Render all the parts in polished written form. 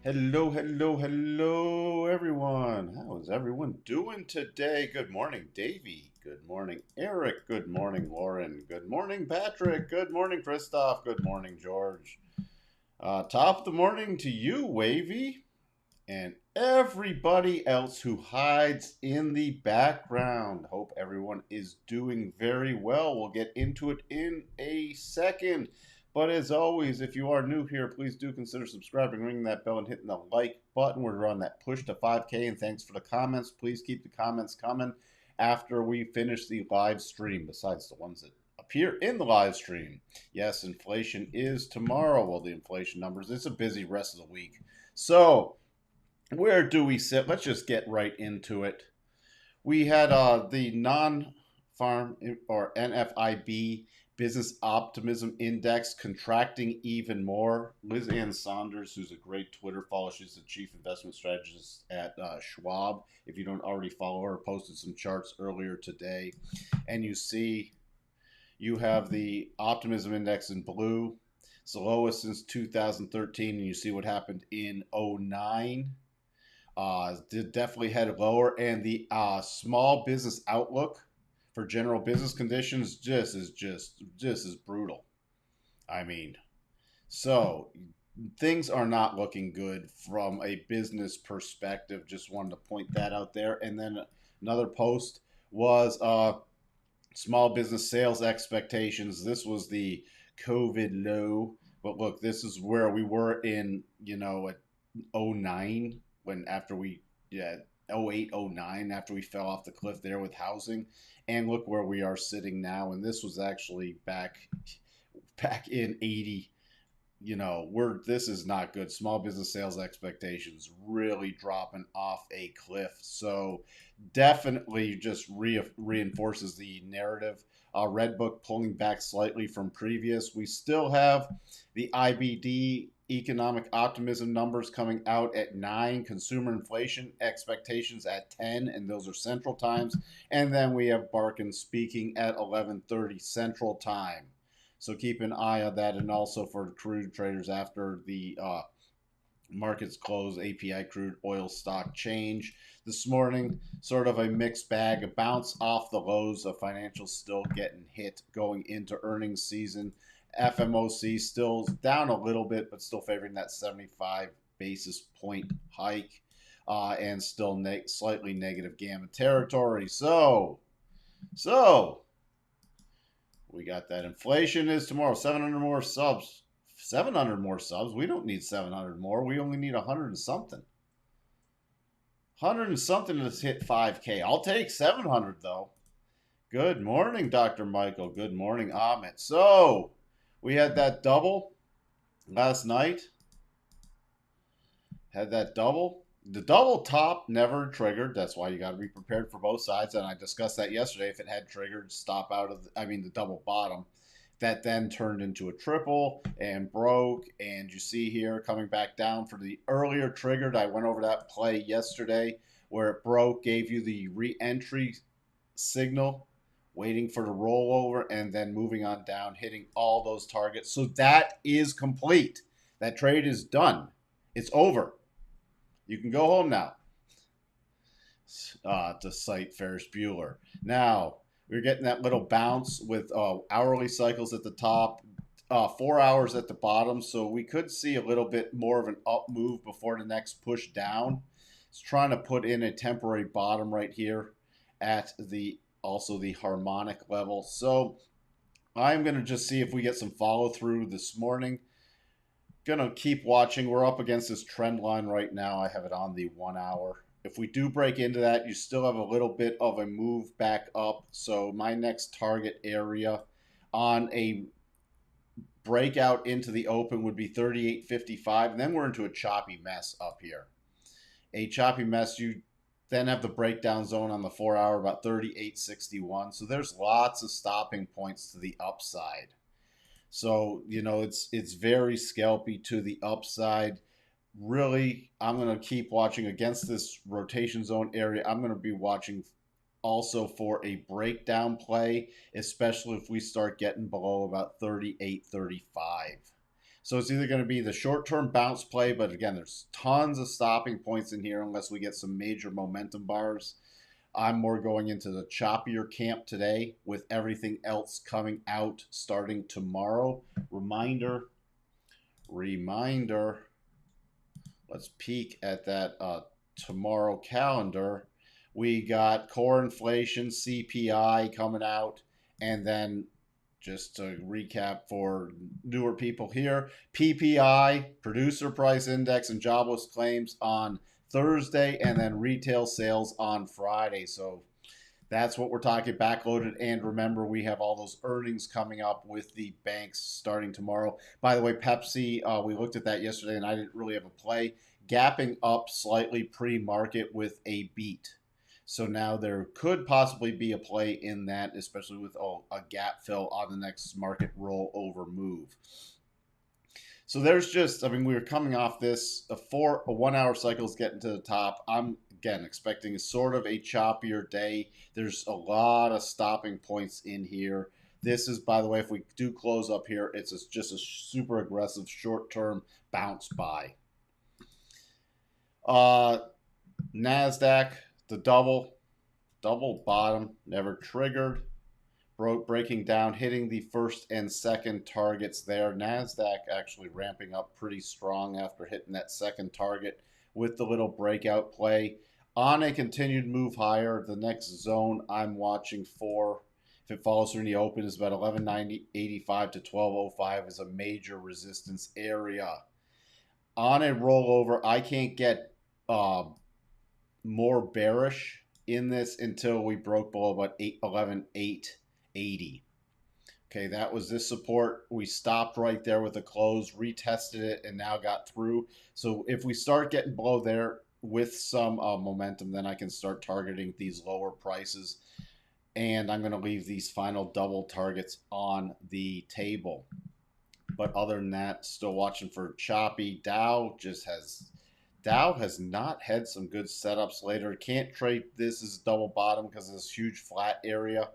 Hello, hello, hello, everyone. How is everyone doing today? Good morning, Davey. Good morning, Eric. Good morning, Lauren. Good morning, Patrick. Good morning, Christoph. Good morning, George. Top of the morning to you, Wavy, and everybody else who hides in the background. Hope everyone is doing very well. We'll get into it in a second. But as always, if you are new here, please do consider subscribing, ringing that bell, and hitting the like button. We're on that push to 5K, and thanks for the comments. Please keep the comments coming after we finish the live stream, besides the ones that appear in the live stream. Yes, inflation is tomorrow. Well, the inflation numbers, it's a busy rest of the week. So, where do we sit? Let's just get right into it. We had the non-farm or NFIB Business Optimism Index contracting even more. Liz Ann Saunders, who's a great Twitter follow, she's the chief investment strategist at Schwab. If you don't already follow her, posted some charts earlier today. And you see you have the optimism index in blue. It's the lowest since 2013, and you see what happened in '09. Did definitely head lower, and the small business outlook for general business conditions just is brutal. I mean, so things are not looking good from a business perspective. Just wanted to point that out there. And then another post was small business sales expectations. This was the COVID low, but look, this is where we were in at '09 when after we yeah '08 '09 after we fell off the cliff there with housing, and look where we are sitting now. And this was actually back in '80. We're this is not good. Small business sales expectations really dropping off a cliff. So definitely just reinforces the narrative. Red Book pulling back slightly from previous. We still have the IBD economic optimism numbers coming out at 9, consumer inflation expectations at 10, and those are central times. And then we have Barkin speaking at 11:30 central time. So keep an eye on that, and also for crude traders after the markets close, API crude oil stock change this morning. Sort of a mixed bag, a bounce off the lows of financials still getting hit going into earnings season. FMOC still down a little bit, but still favoring that 75 basis point hike, and still slightly negative gamma territory. So we got that inflation is tomorrow. 700 more subs. 700 more subs. We don't need 700 more. We only need 100 and something. 100 and something to hit 5K. I'll take 700 though. Good morning, Dr. Michael. Good morning, Amit. So we had that double last night. Had that double. The double top never triggered. That's why you got to be prepared for both sides. And I discussed that yesterday. If it had triggered, stop out of, the double bottom. That then turned into a triple and broke. And you see here coming back down for the earlier triggered. I went over that play yesterday where it broke, gave you the re-entry signal, waiting for the rollover, and then moving on down, hitting all those targets. So that is complete. That trade is done. It's over. You can go home now. To cite Ferris Bueller. Now, we're getting that little bounce with hourly cycles at the top, 4 hours at the bottom. So we could see a little bit more of an up move before the next push down. It's trying to put in a temporary bottom right here at the harmonic level. So I'm going to just see if we get some follow through this morning. Gonna keep watching. We're up against this trend line right now. I have it on the 1 hour. If we do break into that, you still have a little bit of a move back up. So my next target area on a breakout into the open would be 38.55, and then we're into a choppy mess up here. A choppy mess. You then have the breakdown zone on the 4 hour about 38.61. So there's lots of stopping points to the upside. So, it's very scalpy to the upside. Really, I'm going to keep watching against this rotation zone area. I'm going to be watching also for a breakdown play, especially if we start getting below about 38.35. So it's either going to be the short-term bounce play, but again, there's tons of stopping points in here unless we get some major momentum bars. I'm more going into the choppier camp today with everything else coming out starting tomorrow. Reminder, let's peek at that tomorrow calendar. We got core inflation, CPI coming out, and then just to recap for newer people here, PPI, producer price index, and jobless claims on Thursday, and then retail sales on Friday. So that's what we're talking, backloaded. And remember, we have all those earnings coming up with the banks starting tomorrow. By the way, Pepsi, we looked at that yesterday, and I didn't really have a play. Gapping up slightly pre-market with a beat. So now there could possibly be a play in that, especially with a gap fill on the next market rollover move. So there's just, I mean, we were coming off this, a 1 hour cycle is getting to the top. I'm, again, expecting sort of a choppier day. There's a lot of stopping points in here. This is, by the way, if we do close up here, it's just a super aggressive short-term bounce buy. NASDAQ, the double bottom, never triggered. Breaking down, hitting the first and second targets there. NASDAQ actually ramping up pretty strong after hitting that second target with the little breakout play. On a continued move higher, the next zone I'm watching for, if it follows through in the open, is about 1190.85 to 1205 is a major resistance area. On a rollover, I can't get more bearish in this until we broke below about 11.880. Okay, that was this support. We stopped right there with a close, retested it, and now got through. So if we start getting below there with some momentum, then I can start targeting these lower prices. And I'm going to leave these final double targets on the table. But other than that, still watching for choppy. Dow has not had some good setups later. Can't trade this as a double bottom because of this huge flat area.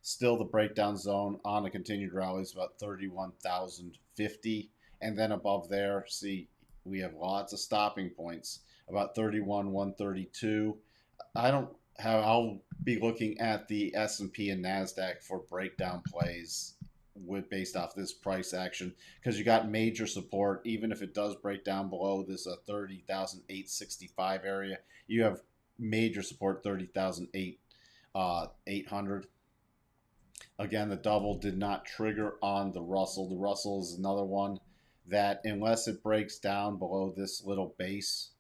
Still the breakdown zone on a continued rally is about 31,050. And then above there, see, we have lots of stopping points. About 31,132. I'll be looking at the S&P and NASDAQ for breakdown plays based off this price action, because you got major support. Even if it does break down below this 30,865 area, you have major support 30,800. Again, the double did not trigger on the Russell. The Russell is another one that, unless it breaks down below this little base,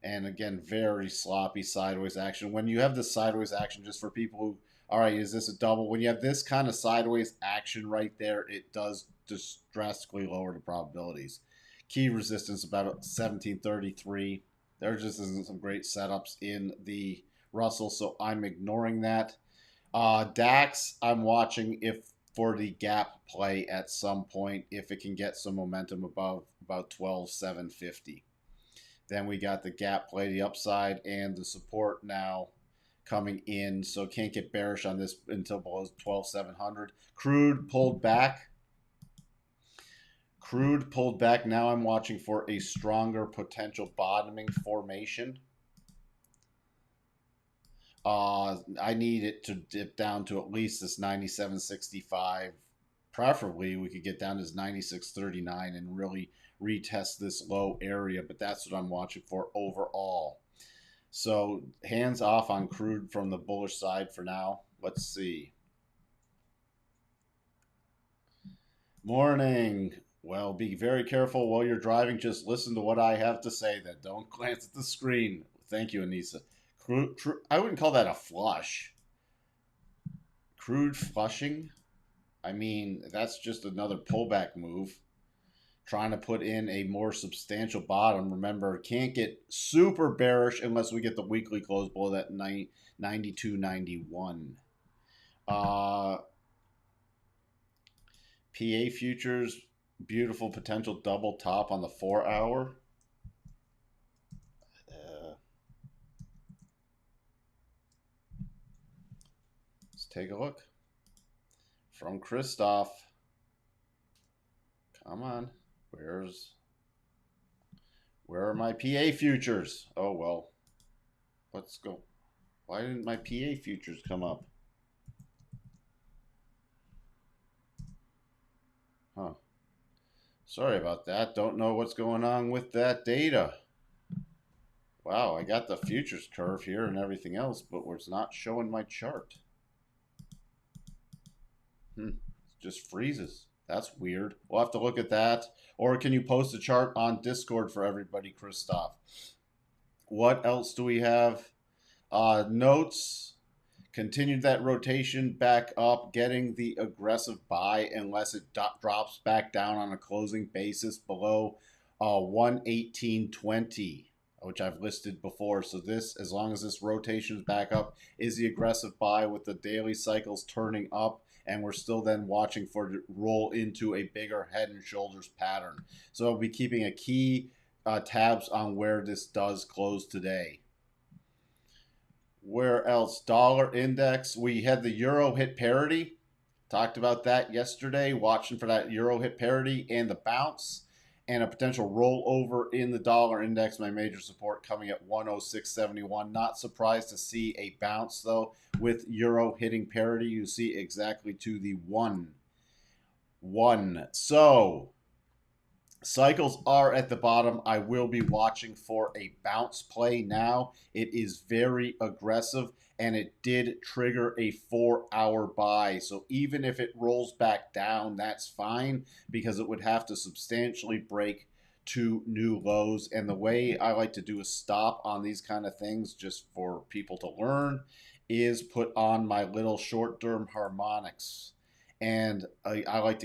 and again, very sloppy sideways action. When you have this sideways action, just for people who, all right, is this a double? When you have this kind of sideways action right there, it does just drastically lower the probabilities. Key resistance about 1733. There just isn't some great setups in the Russell, so I'm ignoring that. DAX, I'm watching if for the gap play at some point, if it can get some momentum above about 12,750. Then we got the gap play, the upside, and the support now coming in. So can't get bearish on this until below 12,700. Crude pulled back. Now I'm watching for a stronger potential bottoming formation. I need it to dip down to at least this 97.65. Preferably, we could get down to this 96.39 and really retest this low area, but that's what I'm watching for overall. So hands off on crude from the bullish side for now. Let's see. Morning. Well, be very careful while you're driving. Just listen to what I have to say then. Don't glance at the screen. Thank you, Anissa. I wouldn't call that a flush. Crude flushing? I mean, that's just another pullback move. Trying to put in a more substantial bottom. Remember, can't get super bearish unless we get the weekly close below that 92.91. PA futures, beautiful potential double top on the 4 hour. Let's take a look. From Christoph. Come on. Where are my PA futures? Oh, well, let's go. Why didn't my PA futures come up? Huh. Sorry about that. Don't know what's going on with that data. Wow, I got the futures curve here and everything else, but it's not showing my chart. It just freezes. That's weird. We'll have to look at that. Or can you post a chart on Discord for everybody, Christoph? What else do we have? Notes. Continued that rotation back up, getting the aggressive buy unless it drops back down on a closing basis below 118.20, which I've listed before. So this, as long as this rotation is back up, is the aggressive buy with the daily cycles turning up, and we're still then watching for it to roll into a bigger head and shoulders pattern. So I'll be keeping a key tabs on where this does close today. Where else? Dollar index. We had the euro hit parity. Talked about that yesterday. Watching for that euro hit parity and the bounce and a potential rollover in the dollar index. My major support coming at 106.71. Not surprised to see a bounce though with euro hitting parity. You see exactly to the 1. So cycles are at the bottom. I will be watching for a bounce play now. It is very aggressive, and it did trigger a 4-hour buy. So even if it rolls back down, that's fine because it would have to substantially break to new lows. And the way I like to do a stop on these kind of things, just for people to learn, is put on my little short-term harmonics. And I like to keep